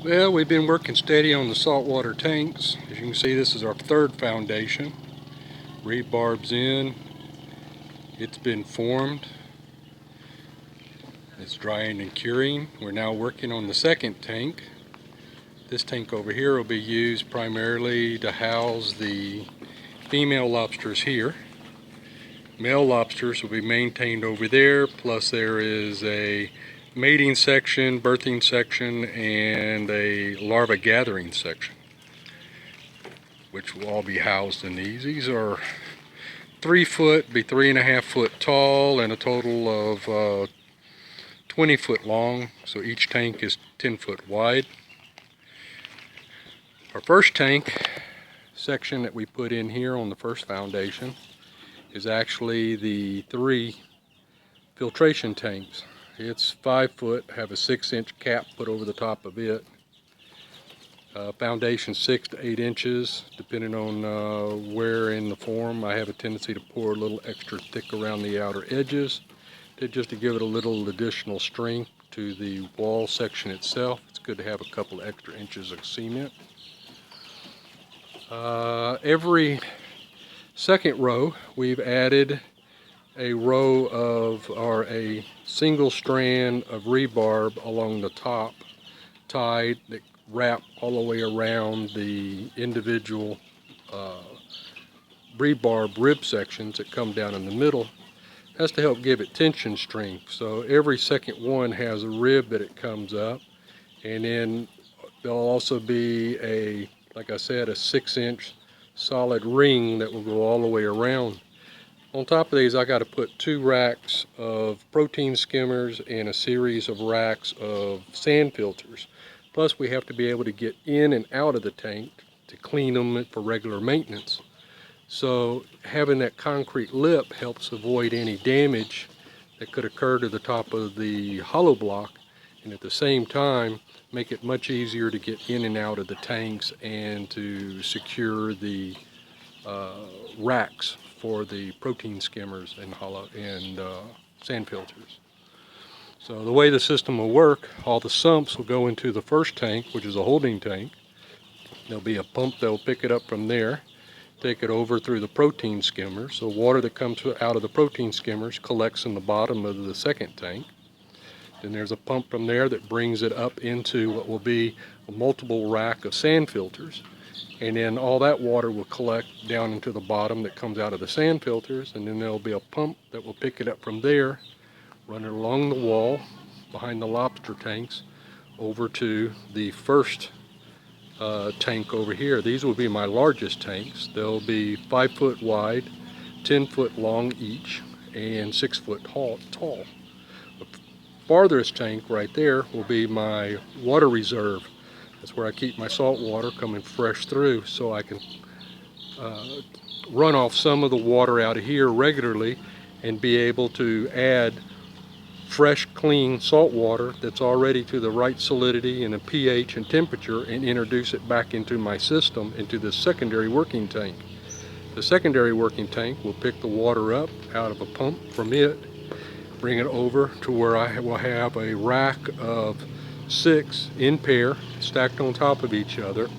Well, we've been working steady on the saltwater tanks. As you can see, this is our third foundation. Rebarb's in. It's been formed. It's drying and curing. We're now working on the second tank. This tank over here will be used primarily to house the female lobsters here. Male lobsters will be maintained over there, plus there is a mating section, birthing section, and a larva gathering section, which will all be housed in these. These are 3 foot, be 3.5 foot tall, and a total of 20 foot long, so each tank is 10 foot wide. Our first tank section that we put in here on the first foundation is actually the 3 filtration tanks. It's 5 foot, have a 6-inch cap put over the top of it. Foundation 6 to 8 inches, depending on where in the form. I have a tendency to pour a little extra thick around the outer edges, just to give it a little additional strength to the wall section itself. It's good to have a couple extra inches of cement. Every second row we've added a row of, or a single strand of rebarb along the top, tied, that wrap all the way around the individual rebarb rib sections that come down in the middle. That's to help give it tension strength. So every second one has a rib that it comes up, and then there'll also be a, like I said, a 6-inch solid ring that will go all the way around. On top of these, I got to put 2 racks of protein skimmers and a series of racks of sand filters. Plus, we have to be able to get in and out of the tank to clean them for regular maintenance. So having that concrete lip helps avoid any damage that could occur to the top of the hollow block, and at the same time make it much easier to get in and out of the tanks and to secure the racks for the protein skimmers and sand filters. So the way the system will work, all the sumps will go into the first tank, which is a holding tank. There'll be a pump that will pick it up from there, take it over through the protein skimmers. So water that comes out of the protein skimmers collects in the bottom of the second tank. Then there's a pump from there that brings it up into what will be a multiple rack of sand filters. And then all that water will collect down into the bottom that comes out of the sand filters, and then there'll be a pump that will pick it up from there, run it along the wall behind the lobster tanks over to the first tank over here. These will be my largest tanks. They'll be 5 foot wide, 10 foot long each, and 6 foot tall. The farthest tank right there will be my water reserve. That's where I keep my salt water coming fresh through, so I can run off some of the water out of here regularly and be able to add fresh, clean salt water that's already to the right salinity and a pH and temperature, and introduce it back into my system, into the secondary working tank. The secondary working tank will pick the water up out of a pump from it, bring it over to where I will have a rack of 6 in pair stacked on top of each other,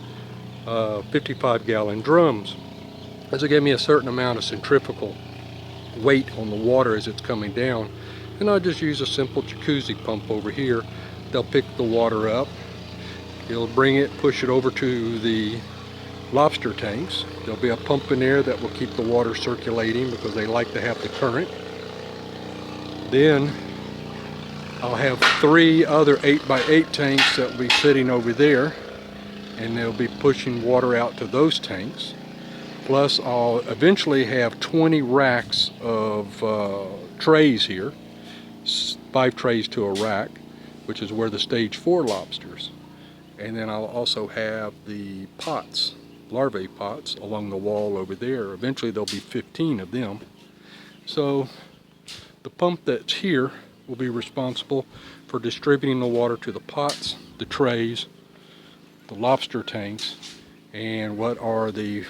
55-gallon drums. This will give me a certain amount of centrifugal weight on the water as it's coming down. And I'll just use a simple jacuzzi pump over here. They'll pick the water up, it'll bring it, push it over to the lobster tanks. There'll be a pump in there that will keep the water circulating because they like to have the current. Then I'll have 3 other 8x8 tanks that will be sitting over there, and they'll be pushing water out to those tanks. Plus I'll eventually have 20 racks of trays here, 5 trays to a rack, which is where the stage 4 lobsters. And then I'll also have the pots, larvae pots, along the wall over there. Eventually there'll be 15 of them. So the pump that's here will be responsible for distributing the water to the pots, the trays, the lobster tanks, and what are the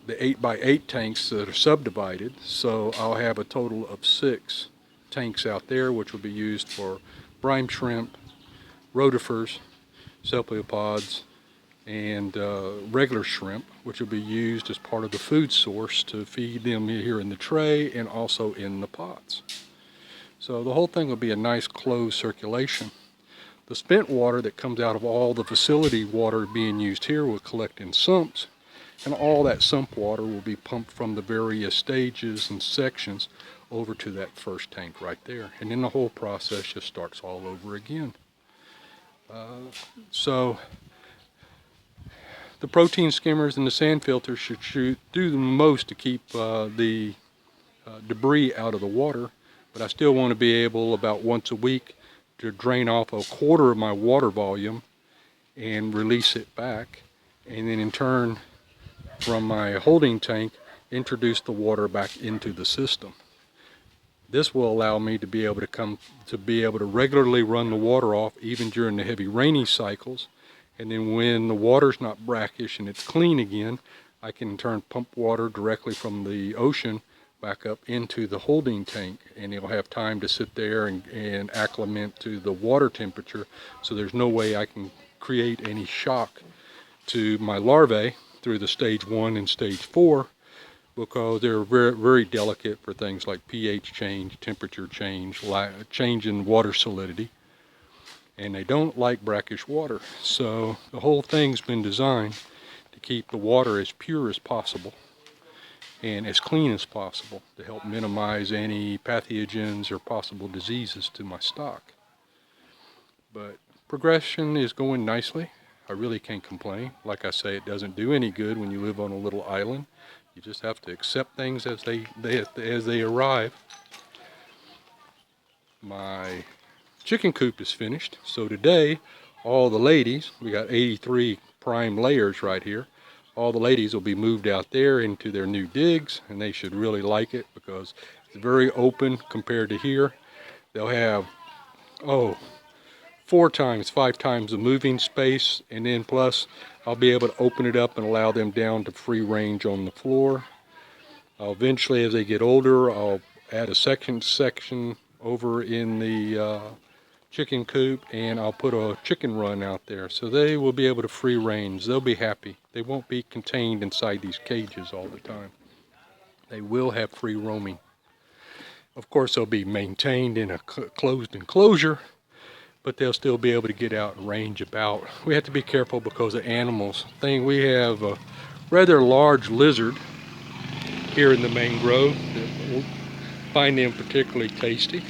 8x8 tanks that are subdivided. So I'll have a total of 6 tanks out there, which will be used for brine shrimp, rotifers, cephalopods, and regular shrimp, which will be used as part of the food source to feed them here in the tray and also in the pots. So the whole thing will be a nice closed circulation. The spent water that comes out of all the facility water being used here will collect in sumps, and all that sump water will be pumped from the various stages and sections over to that first tank right there. And then the whole process just starts all over again. So the protein skimmers and the sand filters should do the most to keep the debris out of the water, but I still want to be able about once a week to drain off a quarter of my water volume and release it back, and then in turn from my holding tank introduce the water back into the system. This will allow me to be able to regularly run the water off even during the heavy rainy cycles, and then when the water's not brackish and it's clean again, I can in turn pump water directly from the ocean back up into the holding tank, and it'll have time to sit there and acclimate to the water temperature, so there's no way I can create any shock to my larvae through the stage 1 and stage 4, because they're very, very delicate for things like pH change, temperature change, change in water solidity, and they don't like brackish water. So the whole thing's been designed to keep the water as pure as possible and as clean as possible to help minimize any pathogens or possible diseases to my stock. But progression is going nicely. I really can't complain. Like I say, it doesn't do any good when you live on a little island. You just have to accept things as they arrive. My chicken coop is finished. So today, all the ladies, we got 83 prime layers right here. All the ladies will be moved out there into their new digs, and they should really like it because it's very open compared to here. They'll have, 4 times, 5 times the moving space, and then plus I'll be able to open it up and allow them down to free range on the floor. Eventually, as they get older, I'll add a second section over in the chicken coop, and I'll put a chicken run out there, so they will be able to free range. They'll be happy. They won't be contained inside these cages all the time. They will have free roaming. Of course, they'll be maintained in a closed enclosure, but they'll still be able to get out and range about. We have to be careful because of animals. We have a rather large lizard here in the mangrove. We'll find them particularly tasty.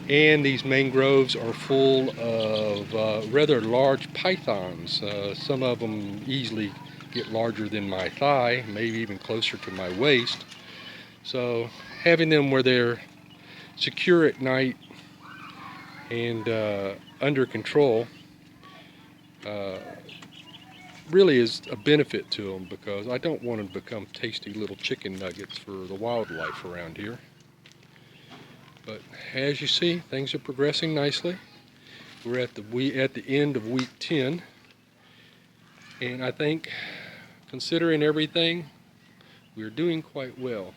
And these mangroves are full of rather large pythons. Some of them easily get larger than my thigh, maybe even closer to my waist. So having them where they're secure at night and under control really is a benefit to them, because I don't want them to become tasty little chicken nuggets for the wildlife around here. But as you see, things are progressing nicely. We're at the end of week 10, and I think, considering everything, we're doing quite well.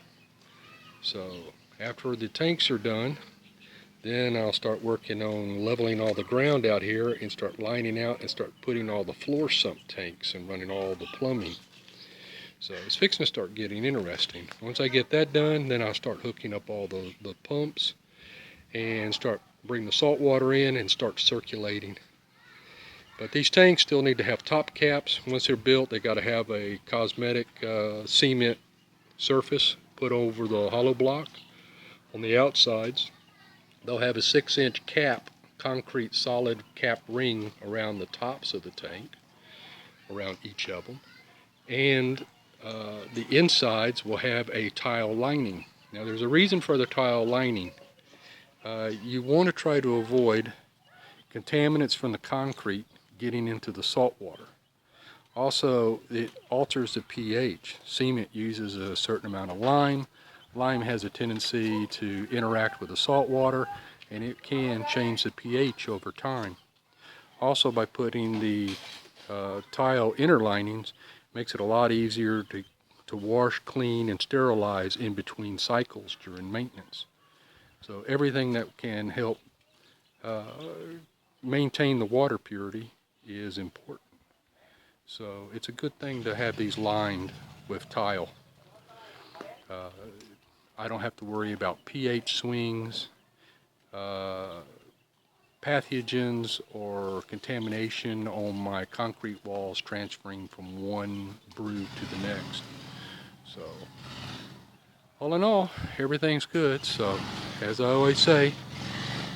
So after the tanks are done, then I'll start working on leveling all the ground out here and start lining out and start putting all the floor sump tanks and running all the plumbing. So it's fixing to start getting interesting. Once I get that done, then I'll start hooking up all the pumps and start bring the salt water in and start circulating. But these tanks still need to have top caps. Once they're built, they got to have a cosmetic cement surface put over the hollow block on the outsides. They'll have a 6-inch cap, concrete solid cap ring around the tops of the tank, around each of them. And the insides will have a tile lining. Now there's a reason for the tile lining. You want to try to avoid contaminants from the concrete getting into the salt water. Also, it alters the pH. Cement uses a certain amount of lime. Lime has a tendency to interact with the salt water, and it can change the pH over time. Also, by putting the tile inner linings, makes it a lot easier to wash, clean, and sterilize in between cycles during maintenance. So everything that can help maintain the water purity is important. So it's a good thing to have these lined with tile. I don't have to worry about pH swings, pathogens, or contamination on my concrete walls transferring from one brood to the next. So all in all, everything's good. So as I always say,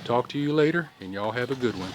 talk to you later, and y'all have a good one.